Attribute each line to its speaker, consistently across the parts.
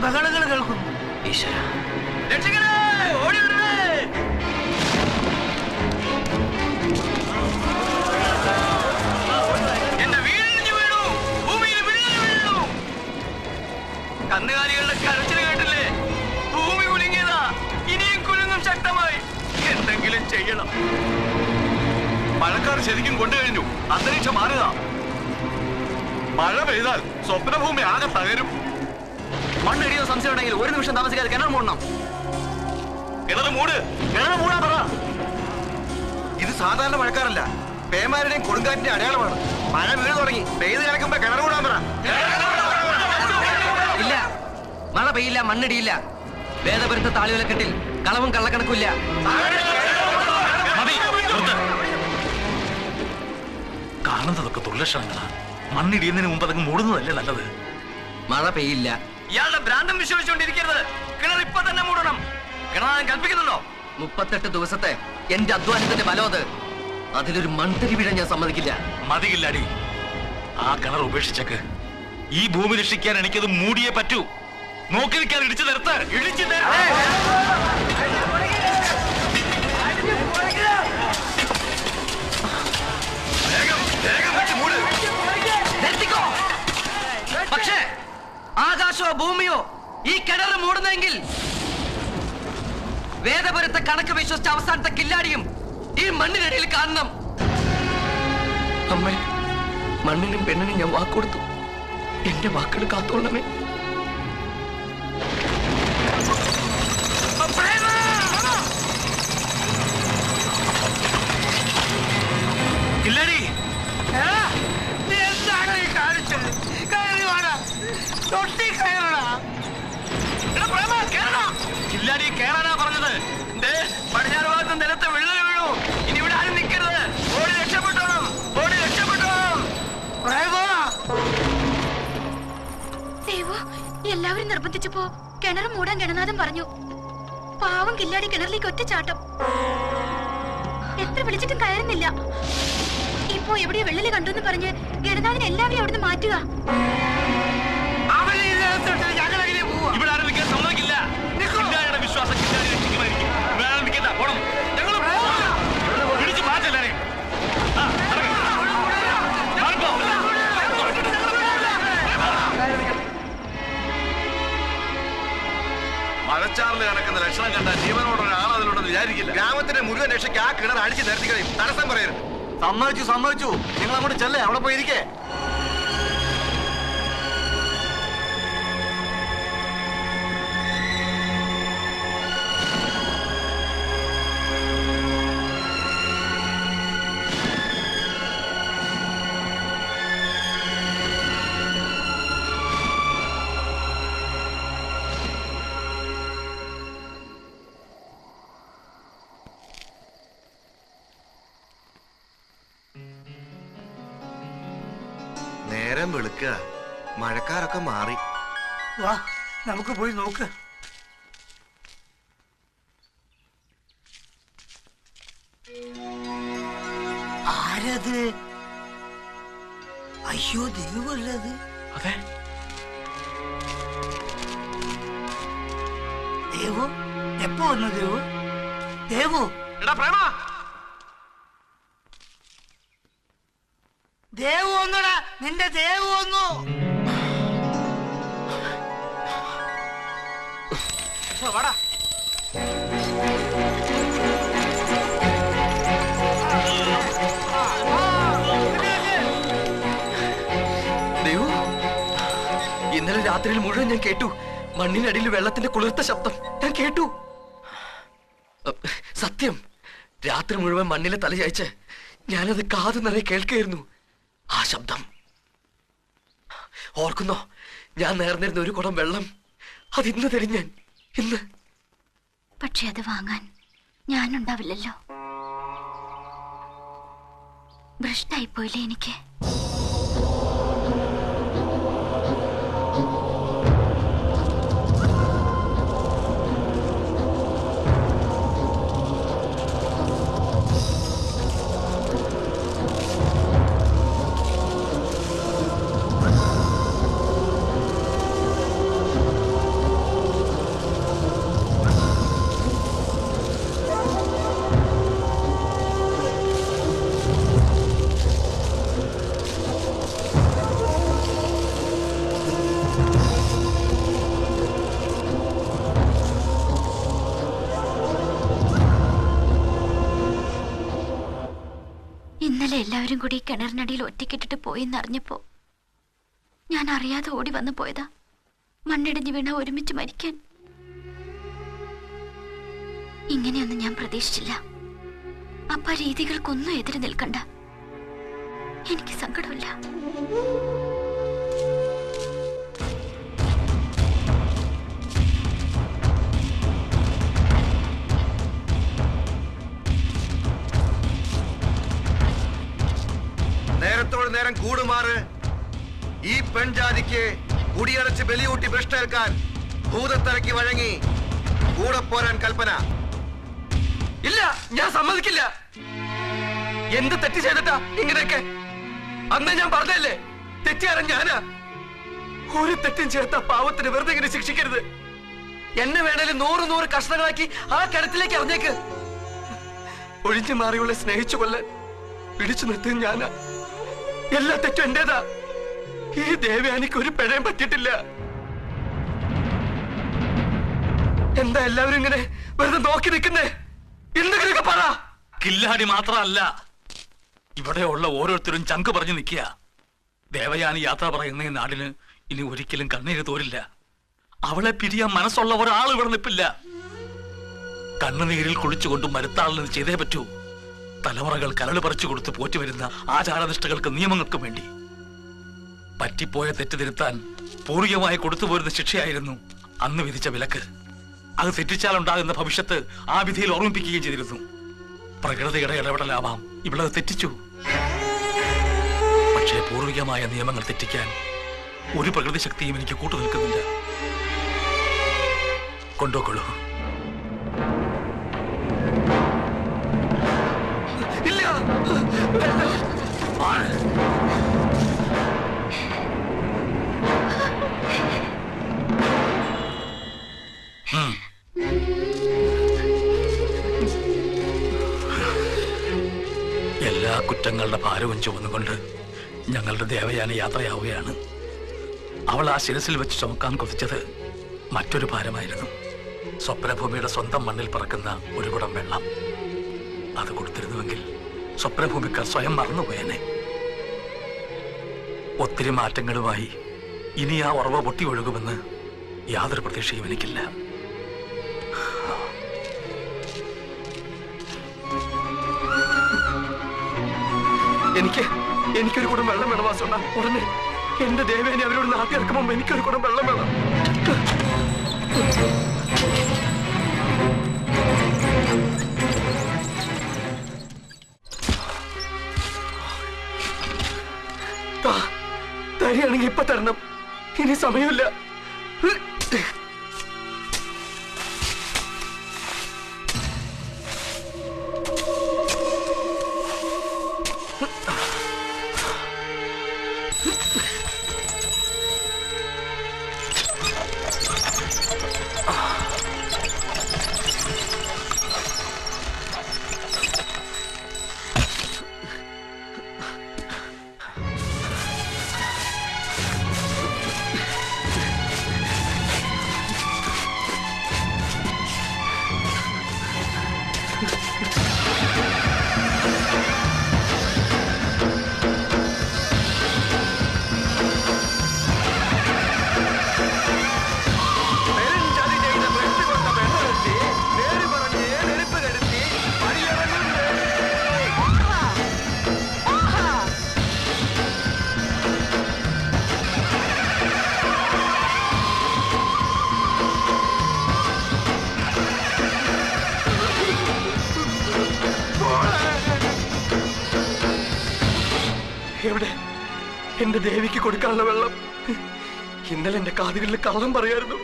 Speaker 1: ബഹളങ്ങൾ കേൾക്കുന്നു.
Speaker 2: ഈശ്വര,
Speaker 3: എന്റെ വീടിഞ്ഞു വീണു, ഭൂമിയിൽ വിള്ളൽ വീണു. കന്നുകാലികളുടെ കരച്ചിൽ കേട്ടില്ലേ? ഭൂമി കുലുങ്ങിയതാ, ഇനിയും കുലുങ്ങും ശക്തമായി. എന്തെങ്കിലും ചെയ്യണം.
Speaker 4: മഴക്കാർ ശരിക്കും കൊണ്ടുകഴിഞ്ഞു. അന്തരീക്ഷം മാറുക. മഴ പെയ്താൽ സ്വപ്നഭൂമി ആകെ തകരും.
Speaker 2: മണ്ണിടിയോ സംശയം ഉണ്ടെങ്കിൽ ഒരു നിമിഷം താമസിക്കാതെ കിണർ മൂടണം.
Speaker 4: കിണറ് മൂട്, കിണറ് മൂടാൻ പറ.
Speaker 5: ഇത് സാധാരണ മഴക്കാരല്ല, പേമാരുടെയും കൊടുങ്കാറ്റിന്റെ അടയാളമാണ്. മഴ വീട് തുടങ്ങി, പെയ്ത് കിടക്കുമ്പോ കിണർ മൂടാൻ പറ.
Speaker 2: ഇല്ല, മഴ പെയ്യില്ല, മണ്ണിടിയില്ല. വേദപുരത്തെ താളിവിലക്കെട്ടിൽ കളവും കള്ളക്കണക്കില്ല.
Speaker 4: കാണുന്നതൊക്കെ ദുർലക്ഷണങ്ങളാ. മണ്ണിടിയുന്നതിന് മുമ്പ് അതങ്ങ് മൂടുന്നതല്ലേ നല്ലത്.
Speaker 2: മഴ പെയ്യില്ല.
Speaker 3: ഇയാളുടെ ഭ്രാന്തം വിശ്വസിച്ചുകൊണ്ടിരിക്കരുത്. കിണർ ഇപ്പൊ തന്നെ മൂടണം. കിണറാൻ കൽപ്പിക്കുന്നുണ്ടോ?
Speaker 2: 38 ദിവസത്തെ എന്റെ അധ്വാനത്തിന്റെ ഫലം അത്. അതിലൊരു മൺതരി വീഴാൻ ഞാൻ സമ്മതിക്കില്ല.
Speaker 4: മതിയില്ലടി, ആ കിണർ ഉപേക്ഷിച്ചേക്ക്. ഈ ഭൂമി രക്ഷിക്കാൻ എനിക്കത് മൂടിയേ പറ്റൂ. നോക്കി നിൽക്കാൻ ഇടിച്ചു നിർത്ത്, ഇടിച്ചു
Speaker 2: പക്ഷേ ആകാശമോ ഭൂമിയോ ഈ കിണർ മൂടുന്നെങ്കിൽ വേദപുരത്തെ കണക്ക് വിശ്വസിച്ച അവസാനത്തെ കില്ലാടിയും ഈ മണ്ണിനടിയിൽ കാണണം. അമ്മേ, മണ്ണിനും പെണ്ണിനും ഞാൻ വാക്കുകൊടുത്തു. എന്റെ വാക്കുകൾ കാത്തോളണമേ.
Speaker 4: കില്ലാടി,
Speaker 1: എന്താണ് ഈ കാണിച്ചത്? കയറി വാടാ, തൊട്ടി കയറടാ.
Speaker 3: കില്ലാടി കേറാനാ പറഞ്ഞത്. പടിഞ്ഞാറ് ഭാഗത്ത് നിലത്ത് വിള്ളൽ വീണു. ഇനി ഇവിടെ ആരും നിൽക്കരുത്. ഓടി രക്ഷപ്പെട്ടോണം, ഓടി രക്ഷപ്പെട്ടോണം.
Speaker 6: ദേവു, എല്ലാവരും നിർബന്ധിച്ചപ്പോ കിണർ മൂടാൻ ഗണനാഥൻ പറഞ്ഞു. പാവം കില്ലാടി കിണറിലേക്ക് ഒറ്റച്ചാട്ടം. എത്ര വിളിച്ചിട്ടും കയറുന്നില്ല. ഇപ്പോ എവിടെയോ വെള്ളല് കണ്ടെന്ന് പറഞ്ഞ് ഗണനാഥൻ എല്ലാവരെയും അവിടുന്ന് മാറ്റുക.
Speaker 3: ഇവിടെ ആരും നിൽക്കാൻ സമ്മതിക്കില്ല. കില്ലാടിയുടെ വിശ്വാസം കില്ലാടി രക്ഷിക്കുമായിരിക്കും. ഇവിടെ ആരും നിൽക്കണ്ട, പോണം. ഞങ്ങൾ പിടിച്ചു മാറ്റല്ലേ.
Speaker 4: മഴച്ചാറിൽ കിടക്കുന്ന ലക്ഷണം കണ്ട ജീവനോടൊരാൾ അതിലുണ്ടെന്ന് വിചാരിക്കില്ല.
Speaker 5: ഗ്രാമത്തിന്റെ മുഴുവൻ രക്ഷയ്ക്ക് ആ കിണർ അടിച്ചു നിർത്തി കളയും. തടസ്സം പറയരുത്.
Speaker 4: സമ്മതിച്ചു. നിങ്ങൾ അങ്ങോട്ട് ചെല്ലേ, അവിടെ പോയിരിക്കേ.
Speaker 5: നേരം വെളുക്കുക, മഴക്കാരൊക്കെ മാറി.
Speaker 1: വാ, നമുക്ക് പോയി നോക്ക്. ആരത്? അയ്യോ, ദൈവമല്ലത്.
Speaker 4: അതെ,
Speaker 1: ദേവു എപ്പോ വന്നു? ദേവു
Speaker 3: എടാ പ്രേമ,
Speaker 1: ദേവു വന്നടാ, നിന്റെ ദേവു വന്നു.
Speaker 3: വാടാ.
Speaker 2: ദേവു, ഇന്നലെ രാത്രിയിൽ മുഴുവൻ ഞാൻ കേട്ടു. മണ്ണിനടിയിൽ വെള്ളത്തിന്റെ കുളിർത്ത ശബ്ദം ഞാൻ കേട്ടു. സത്യം, രാത്രി മുഴുവൻ മണ്ണിലെ തലചായ്ച്ച് ഞാനത് കാതു നിറയെ കേൾക്കുകയായിരുന്നു. ആ ശബ്ദം ഓർക്കുന്നോ? ഞാൻ നേർന്നിരുന്ന ഒരു കുടം വെള്ളം അതിന്ന് തരും ഞാൻ, ഇന്ന്.
Speaker 6: പക്ഷെ അത് വാങ്ങാൻ ഞാനുണ്ടാവില്ലല്ലോ. ഭ്രഷ്ടായിപ്പോയില്ലേ എനിക്ക്. ഇന്നലെ എല്ലാവരും കൂടി കിണറിനടിയിൽ ഒറ്റക്കിട്ടിട്ട് പോയെന്നറിഞ്ഞപ്പോ ഞാൻ അറിയാതെ ഓടി വന്നു പോയതാ. മണ്ണിടിഞ്ഞ് വീണ ഒരുമിച്ച് മരിക്കാൻ. ഇങ്ങനെയൊന്നും ഞാൻ പ്രതീക്ഷിച്ചില്ല. അപ്പ രീതികൾക്കൊന്നും എതിര് നിൽക്കണ്ട. എനിക്ക് സങ്കടമില്ല.
Speaker 5: നേരത്തോട് നേരം കൂടുമാറ് ഈ പെൺജാതിക്ക് കുടിയടച്ച് ബലിയൂട്ടി ഭ്രഷ്ടേൽക്കാൻ ഭൂതത്തരയ്ക്ക് വഴങ്ങി കൂടെ പോരാൻ കൽപ്പന.
Speaker 2: ഇല്ല, ഞാൻ സമ്മതിക്കില്ല. എന്ത് തെറ്റ് ചെയ്തിട്ടാ ഇങ്ങനെയൊക്കെ? അന്ന് ഞാൻ പറഞ്ഞല്ലേ, തെറ്റുകാരൻ ഞാനാ. ഒരു തെറ്റും ചേർത്ത പാവത്തിന് വെറുതെ ഇങ്ങനെ ശിക്ഷിക്കരുത്. എന്നെ വേണേലും 100 കഷ്ണങ്ങളാക്കി ആ കിണറ്റിലേക്ക് അറിഞ്ഞേക്ക്. ഒഴിഞ്ഞു മാറിയുള്ള സ്നേഹിച്ചു കൊല്ലാൻ പിടിച്ചു നിർത്തും ഞാനാ. എല്ലാ തെറ്റും എന്റേതാ. ഈ ദേവയാനിക്ക് ഒരു പിഴയും പറ്റിയിട്ടില്ല. എന്താ എല്ലാവരും ഇങ്ങനെ വെറുതെ നോക്കി നിൽക്കുന്നേ? എന്തെങ്കിലുമൊക്കെ പറ.
Speaker 4: കില്ലാടി മാത്രമല്ല, ഇവിടെയുള്ള ഓരോരുത്തരും ചങ്ക് പറഞ്ഞു നിൽക്കുക. ദേവയാനി യാത്ര പറയുന്ന ഈ നാടിന് ഇനി ഒരിക്കലും കണ്ണീര് തോരില്ല. അവളെ പിരിയാൻ മനസ്സുള്ള ഒരാൾ ഇവിടെ നിൽപ്പില്ല. കണ്ണുനീരിൽ കുളിച്ചുകൊണ്ട് മരുത്താളിന് ചെയ്തേ പറ്റൂ. തലമുറകൾ കരൾ പറിച്ചു കൊടുത്ത് പോറ്റുവരുന്ന ആചാരനിഷ്ഠകൾക്ക് നിയമങ്ങൾക്കും വേണ്ടി. പറ്റിപ്പോയ തെറ്റ് തിരുത്താൻ പൂർവികമായി കൊടുത്തുപോരുന്ന ശിക്ഷയായിരുന്നു അന്ന് വിധിച്ച വിലക്ക്. അത് തെറ്റിച്ചാലുണ്ടാകുന്ന ഭവിഷ്യത്ത് ആ വിധിയിൽ ഓർമ്മിപ്പിക്കുകയും ചെയ്തിരുന്നു. പ്രകൃതിയുടെ ഇടപെടലാവാം ഇവിടെ തെറ്റിച്ചു. പക്ഷേ പൂർവികമായ നിയമങ്ങൾ തെറ്റിക്കാൻ ഒരു പ്രകൃതി ശക്തിയും എനിക്ക് കൂട്ടു നിൽക്കുന്നില്ല. കൊണ്ടുപോയിക്കൊള്ളൂ. എല്ലാ കുറ്റങ്ങളുടെ ഭാരവും ചുമന്നുകൊണ്ട് ഞങ്ങളുടെ ദേവയാനി യാത്രയാവുകയാണ്. അവൾ ആ ശിരസിൽ വെച്ച് ചുമക്കാൻ കൊതിച്ചത് മറ്റൊരു ഭാരമായിരുന്നു. സ്വപ്നഭൂമിയുടെ സ്വന്തം മണ്ണിൽ പറക്കുന്ന ഒരു കുടം വെള്ളം. അത് കൊടുത്തിരുന്നുവെങ്കിൽ സ്വപ്നഭൂമിക്കാർ സ്വയം മറന്നുപോയനെ. ഒത്തിരി മാറ്റങ്ങളുമായി ഇനി ആ ഉറവ പൊട്ടി ഒഴുകുമെന്ന് യാതൊരു പ്രതീക്ഷയും എനിക്കില്ല.
Speaker 2: എനിക്കൊരു കുടം വെള്ളം വേണം വാസുണ്ണ. ഉടനെ എന്റെ ദേവേനെ അവരോട് നാട്ടി ഇറക്കുമ്പോ എനിക്കൊരു കുടം വെള്ളം വേണം. തരികയാണെങ്കിൽ ഇപ്പൊ തരണം. ഇനി സമയമില്ല. എവിടെ എന്റെ ദേവിക്ക് കൊടുക്കാനുള്ള വെള്ളം? ഇന്നലെ എന്റെ കാതുകളിൽ കള്ളം പറയായിരുന്നു.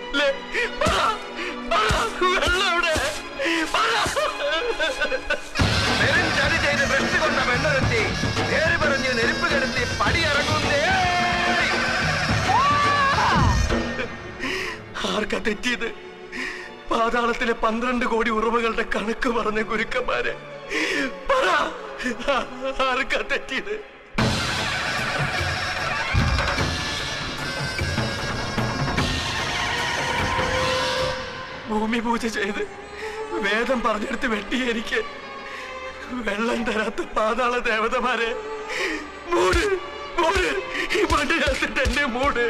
Speaker 2: വെള്ളം എവിടെ? ആർക്കാ തെറ്റിയത്? പാതാളത്തിലെ 12 കോടി ഉറവകളുടെ കണക്ക് പറഞ്ഞ ഗുരുക്കന്മാരെ പറ, ആർക്കാ തെറ്റിയത്? ഭൂമി പൂജ ചെയ്ത് വേദം പറഞ്ഞെടുത്ത് വെട്ടിയ എനിക്ക് വെള്ളം തരാത്ത പാതാള ദേവതമാരെ മൂട് മൂട്, ഈ മണ്ണിനകത്തിട്ട് എന്നെ മൂട്.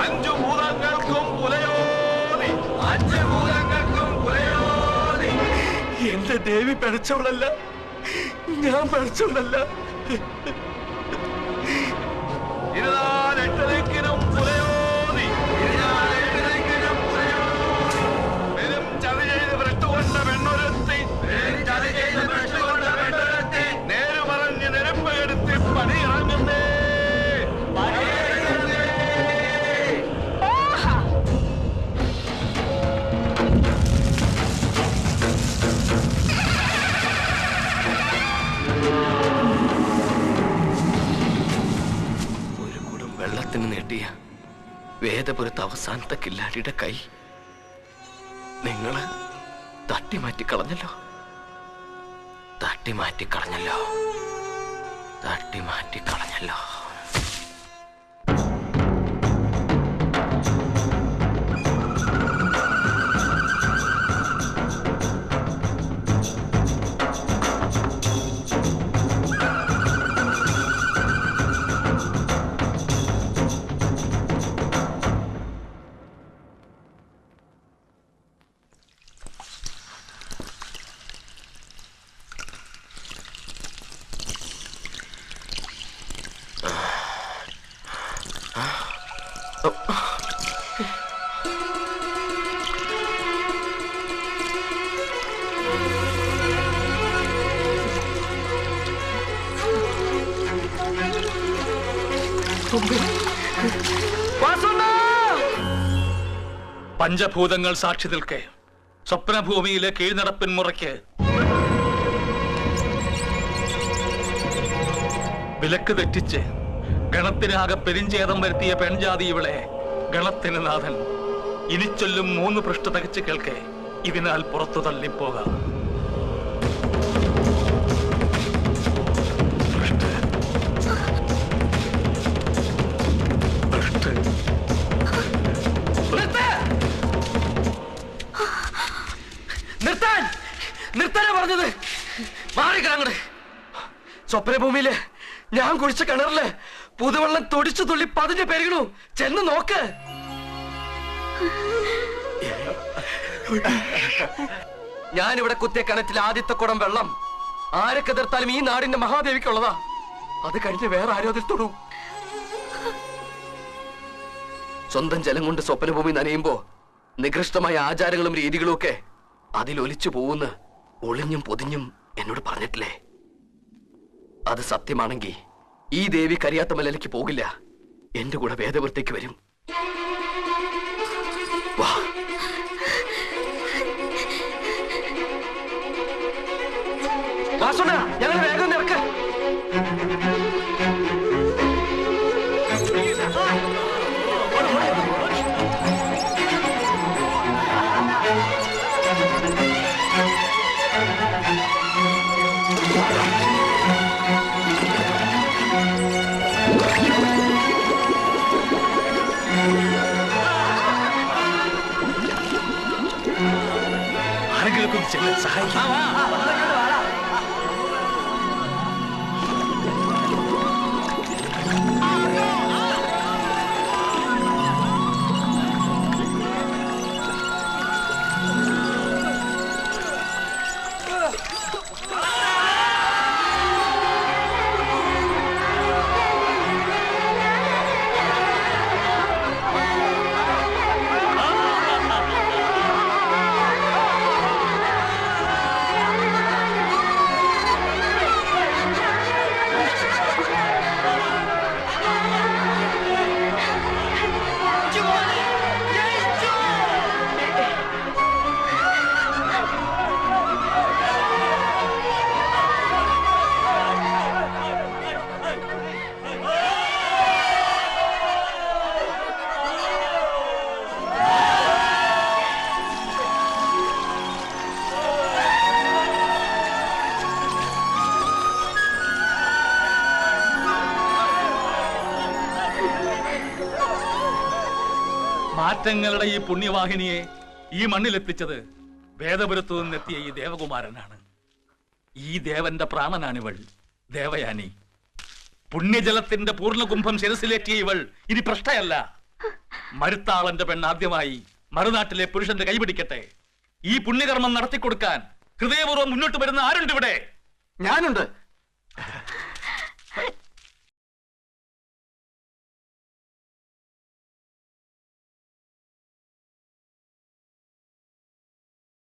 Speaker 3: 5 ഭൂതങ്ങൾക്കും പുലയോതി,
Speaker 2: 5 ഭൂതങ്ങൾക്കും പുലയോതി. എന്റെ ദേവി പിഴച്ചവളല്ല, ഞാൻ പിഴച്ചവളല്ല.
Speaker 3: 24 ദിക്കിനും പുലയോതി, പെരും ചതി ചെയ്ത് ഭ്രഷ്ടുകൊണ്ട പെണ്ണൊരുത്തി, നേര് പറഞ്ഞ് നിരപ്പ് എടുത്ത് പണിയിറങ്ങുന്നേ.
Speaker 2: ഒരു കുടം വെള്ളത്തിന് നീട്ടിയ വേദപുരത്ത് അവസാനത്തെ കില്ലാടിയുടെ കൈ നിങ്ങള് തട്ടിമാറ്റിക്കളഞ്ഞല്ലോ, തട്ടിമാറ്റിക്കളഞ്ഞല്ലോ, തട്ടിമാറ്റിക്കളഞ്ഞല്ലോ.
Speaker 4: പഞ്ചഭൂതങ്ങൾ സാക്ഷി നിൽക്കെ സ്വപ്നഭൂമിയിലെ കീഴ്നടപ്പിൻ മുറയ്ക്ക് വിലക്ക് തെറ്റിച്ച് ഗണത്തിനാകെ പെരിഞ്ചേതം വരുത്തിയ പെൺജാതി ഇവളെ ഗണത്തിന് നാഥൻ ഇനി ചൊല്ലും 3 പൃഷ്ഠ തകച്ച് കേൾക്കെ ഇതിനാൽ പുറത്തു തള്ളിപ്പോകാം.
Speaker 2: നിർത്താൻ നിർത്താനാ പറഞ്ഞത്. മാറിക്കങ്ങട്. സ്വപ്നഭൂമിയില് ഞാൻ കുഴിച്ച കിണറില് പുതുവെള്ളം തൊടിച്ചു തുള്ളി 10 പെരുകണു. ചെന്ന് നോക്ക്. ഞാനിവിടെ കുത്തിയ കിണറ്റിൽ ആദ്യത്തെ കുടം വെള്ളം ആരൊക്കെ എതിർത്താലും ഈ നാടിന്റെ മഹാദേവിക്കുള്ളതാ. അത് കഴിഞ്ഞ് വേറെ ആരോ അതിൽ തൊടും. സ്വന്തം ജലം കൊണ്ട് സ്വപ്നഭൂമി നനയുമ്പോ നികൃഷ്ടമായ ആചാരങ്ങളും രീതികളും ഒക്കെ അതിലൊലിച്ചു പോകുന്ന ഒളിഞ്ഞും പൊതിഞ്ഞും എന്നോട് പറഞ്ഞിട്ടില്ലേ? അത് സത്യമാണെങ്കിൽ ഈ ദേവി കരിയാത്ത മലയിലേക്ക് പോകില്ല, എന്റെ കൂടെ വേദവൃത്തിക്ക് വരും. വാ. വാസുണ്ണ, ഞങ്ങൾ വേഗം നിറക്ക.
Speaker 4: ആരെങ്കിലും ചെല്ലാൻ സഹായിക്കാം. മാറ്റങ്ങളുടെ ഈ പുണ്യവാഹിനിയെ ഈ മണ്ണിലെത്തിച്ചത് വേദപുരത്തു നിന്നെത്തിയ ഈ ദേവകുമാരനാണ്. ഈ ദേവന്റെ പ്രാണനാണിവൾ, ദേവയാനി. പുണ്യജലത്തിന്റെ പൂർണ്ണകുംഭം ശിരസിലേറ്റിയ ഇവൾ ഇനി പ്രശ്നയല്ല. മരുത്താളന്റെ പെണ്ണാദ്യമായി മറുനാട്ടിലെ പുരുഷന്റെ കൈപിടിക്കട്ടെ. ഈ പുണ്യകർമ്മം നടത്തിക്കൊടുക്കാൻ ഹൃദയപൂർവ്വം മുന്നോട്ട് വരുന്ന ആരുണ്ട് ഇവിടെ?
Speaker 2: ഞാനുണ്ട്.